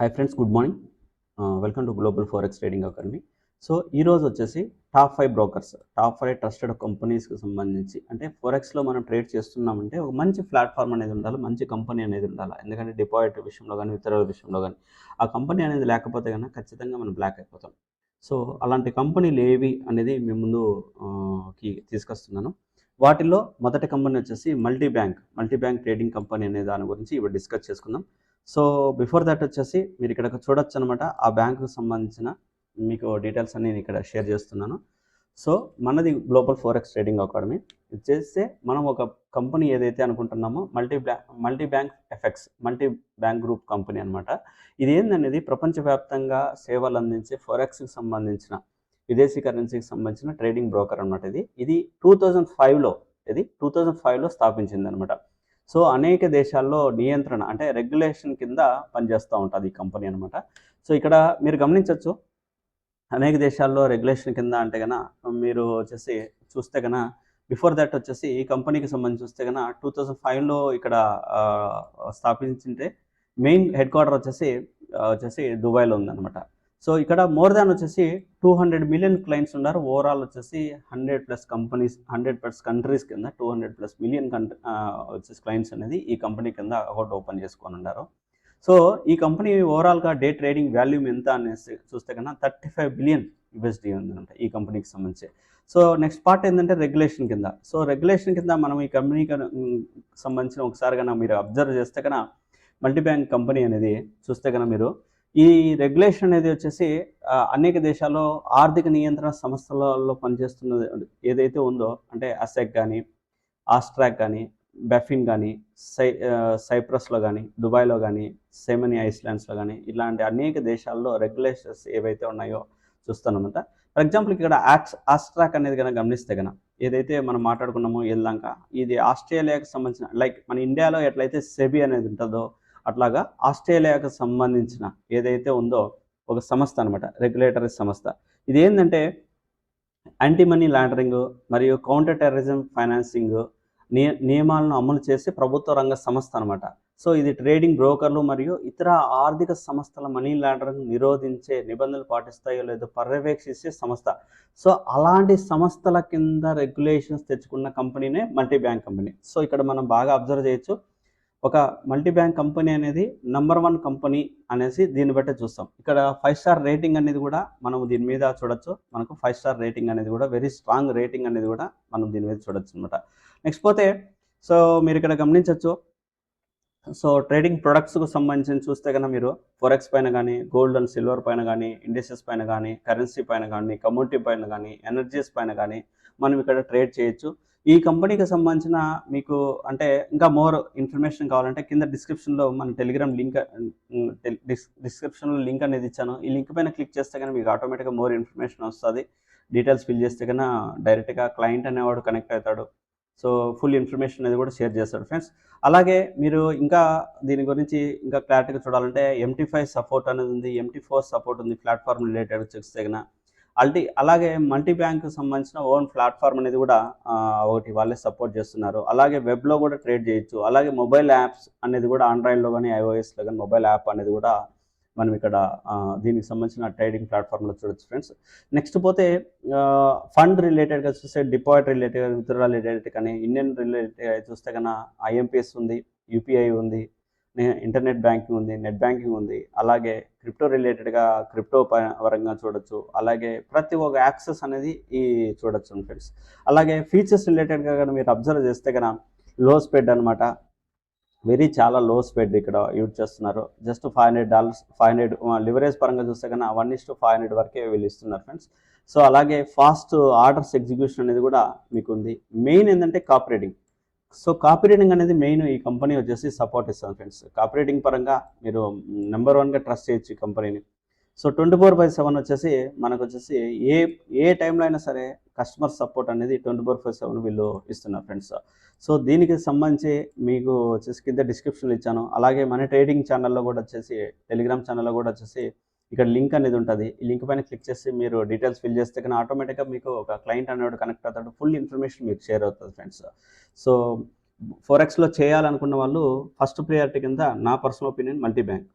Hi friends, good morning. Welcome to global forex trading academy. So ఈరోజు వచ్చేసి top 5 brokers, top 5 trusted కంపెనీస్కి సంబంధించి, అంటే ఫోరెక్స్లో మనం ట్రేడ్ చేస్తున్నామంటే ఒక మంచి ప్లాట్ఫామ్ అనేది ఉండాలి, మంచి కంపెనీ అనేది ఉండాలి. ఎందుకంటే డిపాజిట్ విషయంలో కానీ ఇతరుల విషయంలో కానీ ఆ కంపెనీ అనేది లేకపోతే కన్నా ఖచ్చితంగా మనం బ్లాక్ అయిపోతాం. సో అలాంటి కంపెనీలు ఏవి అనేది మీ ముందు తీసుకొస్తున్నాను. వాటిల్లో మొదటి కంపెనీ వచ్చేసి మల్టీ బ్యాంక్ ట్రేడింగ్ కంపెనీ అనే దాని గురించి ఇప్పుడు డిస్కస్ చేసుకుందాం. సో బిఫోర్ దట్ వచ్చేసి మీరు ఇక్కడ చూడొచ్చు అనమాట, ఆ బ్యాంకుకు సంబంధించిన మీకు డీటెయిల్స్ అన్ని నేను ఇక్కడ షేర్ చేస్తున్నాను. సో మనది గ్లోబల్ ఫోరెక్స్ ట్రేడింగ్ అకాడమీ. ఇది చేస్తే మనం ఒక కంపెనీ ఏదైతే అనుకుంటున్నామో మల్టీ బ్యాంక్ గ్రూప్ కంపెనీ అనమాట. ఇది ఏందనేది ప్రపంచవ్యాప్తంగా సేవలు అందించే ఫోరెక్స్కి సంబంధించిన విదేశీ కరెన్సీకి సంబంధించిన ట్రేడింగ్ బ్రోకర్ అనమాట. ఇది 2005లో స్థాపించింది అనమాట. సో అనేక దేశాల్లో నియంత్రణ అంటే రెగ్యులేషన్ కింద పనిచేస్తూ ఉంటుంది ఈ కంపెనీ అనమాట. సో ఇక్కడ మీరు గమనించవచ్చు, అనేక దేశాల్లో రెగ్యులేషన్ కింద అంటే కన్నా మీరు వచ్చేసి చూస్తే కన్నా బిఫోర్ దట్ వచ్చేసి ఈ కంపెనీకి సంబంధించి చూస్తే కన్నా 2005లో ఇక్కడ స్థాపించింటే మెయిన్ హెడ్ క్వార్టర్ వచ్చేసి దుబాయ్లో ఉందన్నమాట. సో ఇక్కడ మోర్ దాన్ వచ్చేసి 200 మిలియన్ క్లయింట్స్ ఉన్నారు. ఓవరాల్ వచ్చేసి 100+ కంపెనీస్, 100+ కంట్రీస్ కింద 200+ మిలియన్ వచ్చేసి క్లయింట్స్ అనేది ఈ కంపెనీ కింద అకౌంట్ ఓపెన్ చేసుకొని ఉన్నారు. సో ఈ కంపెనీ ఓవరాల్గా డే ట్రేడింగ్ వాల్యూమ్ ఎంత అనేసి చూస్తే కన్నా 35 బిలియన్ USD ఉందన్నమాట ఈ కంపెనీకి సంబంధించి. సో నెక్స్ట్ పార్ట్ ఏంటంటే రెగ్యులేషన్ కింద. సో రెగ్యులేషన్ కింద మనం ఈ కంపెనీకి సంబంధించిన ఒకసారి కన్నా మీరు అబ్జర్వ్ చేస్తే కన్నా మల్టీ బ్యాంక్ కంపెనీ అనేది చూస్తే కన్నా మీరు ఈ రెగ్యులేషన్ అనేది వచ్చేసి అనేక దేశాల్లో ఆర్థిక నియంత్రణ సంస్థలలో పనిచేస్తున్నది ఏదైతే ఉందో, అంటే అసెక్ కానీ, ఆస్ట్రాక్ కానీ, బెఫిన్ కానీ, సైప్రస్లో కానీ, దుబాయ్లో కానీ, సెమనీ ఐస్లాండ్స్లో కానీ, ఇలాంటి అనేక దేశాల్లో రెగ్యులేషన్స్ ఏవైతే ఉన్నాయో చూస్తానమాట. ఫర్ ఎగ్జాంపుల్ ఇక్కడ ఆస్ట్రాక్ అనేది కనుక గమనిస్తే కనుక ఏదైతే మనం మాట్లాడుకున్నామో ఎల్దాక, ఇది ఆస్ట్రేలియాకి సంబంధించిన, లైక్ మన ఇండియాలో ఎట్లయితే సెబీ అనేది ఉంటుందో అట్లాగా ఆస్ట్రేలియాకు సంబంధించిన ఏదైతే ఉందో ఒక సంస్థ అనమాట, రెగ్యులేటరీ సంస్థ. ఇది ఏంటంటే యాంటీ మనీ లాండరింగ్ మరియు కౌంటర్ టెర్రరిజం ఫైనాన్సింగ్ నియమాలను అమలు చేసే ప్రభుత్వ రంగ సంస్థ అనమాట. సో ఇది ట్రేడింగ్ బ్రోకర్లు మరియు ఇతర ఆర్థిక సంస్థల మనీ లాండరింగ్ నిరోధించే నిబంధనలు పాటిస్తాయో లేదో పర్యవేక్షించే సంస్థ. సో అలాంటి సంస్థల కింద రెగ్యులేషన్స్ తెచ్చుకున్న కంపెనీనే మల్టీ బ్యాంక్ కంపెనీ. సో ఇక్కడ మనం బాగా అబ్జర్వ్ చేయొచ్చు, ఒక మల్టీ బ్యాంక్ కంపెనీ అనేది నంబర్ 1 కంపెనీ అనేసి దీన్ని బట్టే చూస్తాం. ఇక్కడ 5 స్టార్ రేటింగ్ అనేది కూడా మనం దీని మీద చూడొచ్చు. మనకు 5 స్టార్ రేటింగ్ అనేది కూడా వెరీ స్ట్రాంగ్ రేటింగ్ అనేది కూడా మనం దీని మీద చూడొచ్చు అనమాట. నెక్స్ట్ పోతే సో మీరు ఇక్కడ గమనించవచ్చు, సో ట్రేడింగ్ ప్రొడక్ట్స్కు సంబంధించి చూస్తే కనుక మీరు ఫోరెక్స్ పైన కానీ, గోల్డ్ అండ్ సిల్వర్ పైన కానీ, ఇండెక్సెస్ పైన కానీ, కరెన్సీ పైన కానీ, కమోడిటీ పైన కానీ, ఎనర్జీస్ పైన కానీ మనం ఇక్కడ ట్రేడ్ చేయొచ్చు. ఈ కంపెనీకి సంబంధించిన మీకు అంటే ఇంకా మోర్ ఇన్ఫర్మేషన్ కావాలంటే కింద డిస్క్రిప్షన్లో మన టెలిగ్రామ్ లింక్ డిస్క్రిప్షన్లో లింక్ అనేది ఇచ్చాను. ఈ లింక్ పైన క్లిక్ చేస్తే కనుక మీకు ఆటోమేటిక్గా మోర్ ఇన్ఫర్మేషన్ వస్తుంది. డీటెయిల్స్ ఫిల్ చేస్తే కన్నా డైరెక్ట్గా క్లయింట్ అనేవాడు కనెక్ట్ అవుతాడు. సో ఫుల్ ఇన్ఫర్మేషన్ అనేది కూడా షేర్ చేస్తాడు ఫ్రెండ్స్. అలాగే మీరు ఇంకా దీని గురించి ఇంకా క్లారిటీగా చూడాలంటే MT5 సపోర్ట్ అనేది ఉంది, MT4 సపోర్ట్ ఉంది ప్లాట్ఫామ్ రిలేటెడ్ చూస్తే కన్నా. అలాగే మల్టీ బ్యాంక్ సంబంధించిన ఓన్ ప్లాట్ఫామ్ అనేది కూడా ఒకటి వాళ్ళే సపోర్ట్ చేస్తున్నారు. అలాగే వెబ్లో కూడా ట్రేడ్ చేయొచ్చు. అలాగే మొబైల్ యాప్స్ అనేది కూడా ఆండ్రాయిడ్లో కానీ iOSలో కానీ మొబైల్ యాప్ అనేది కూడా మనం ఇక్కడ దీనికి సంబంధించిన ట్రేడింగ్ ప్లాట్ఫామ్లో చూడొచ్చు ఫ్రెండ్స్. నెక్స్ట్ పోతే ఫండ్ రిలేటెడ్గా చూస్తే డిపాజిట్ రిలేటెడ్, విత్డ్రాల్ రిలేటెడ్ కానీ, ఇండియన్ రిలేటెడ్ చూస్తే కన్నా IMPS ఉంది, UPI ఉంది, ఇంటర్నెట్ బ్యాంకింగ్ ఉంది, నెట్ బ్యాంకింగ్ ఉంది. అలాగే క్రిప్టో రిలేటెడ్గా క్రిప్టో పరంగా చూడొచ్చు. అలాగే ప్రతి ఒక్క యాక్సెస్ అనేది చూడొచ్చు ఫ్రెండ్స్. అలాగే ఫీచర్స్ రిలేటెడ్గా కానీ మీరు అబ్జర్వ్ చేస్తే కన్నా లో స్పెడ్ అనమాట, చాలా లో స్పెడ్ ఇక్కడ యూజ్ చేస్తున్నారు. జస్ట్ $500 లివరేజ్ పరంగా చూస్తే కన్నా 1:500 వరకే వీళ్ళు ఇస్తున్నారు ఫ్రెండ్స్. సో అలాగే ఫాస్ట్ ఆర్డర్స్ ఎగ్జిక్యూషన్ అనేది కూడా మీకు ఉంది. మెయిన్ ఏంటంటే copy writing. So copy writing అనేది మెయిన్ ఈ కంపెనీ వచ్చేసి సపోర్ట్ ఇస్తుంది ఫ్రెండ్స్. కాపీ రైటింగ్ పరంగా మీరు నెంబర్ 1గా ట్రస్ట్ చేయొచ్చు ఈ కంపెనీని. సో 24/7 వచ్చేసి మనకు వచ్చేసి ఏ టైంలో అయినా సరే కస్టమర్ సపోర్ట్ అనేది 24/7 వీళ్ళు ఇస్తున్నారు ఫ్రెండ్స్. సో దీనికి సంబంధించి మీకు వచ్చేసి కింద డిస్క్రిప్షన్లో ఇచ్చాను. అలాగే మన ట్రేడింగ్ ఛానల్లో కూడా వచ్చేసి, టెలిగ్రామ్ ఛానల్లో కూడా వచ్చేసి ఇక్కడ లింక్ అనేది ఉంటుంది. ఈ లింక్ పైన క్లిక్ చేసి మీరు డీటెయిల్స్ ఫిల్ చేస్తే కానీ ఆటోమేటిక్గా మీకు ఒక క్లయింట్ అనేవాడు కనెక్ట్ అవుతాడు. ఫుల్ ఇన్ఫర్మేషన్ మీకు షేర్ అవుతుంది ఫ్రెండ్స్. సో ఫోరెక్స్లో చేయాలనుకున్న వాళ్ళు ఫస్ట్ ప్రియారిటీ కింద నా పర్సనల్ ఒపీనియన్ మల్టీ బ్యాంక్.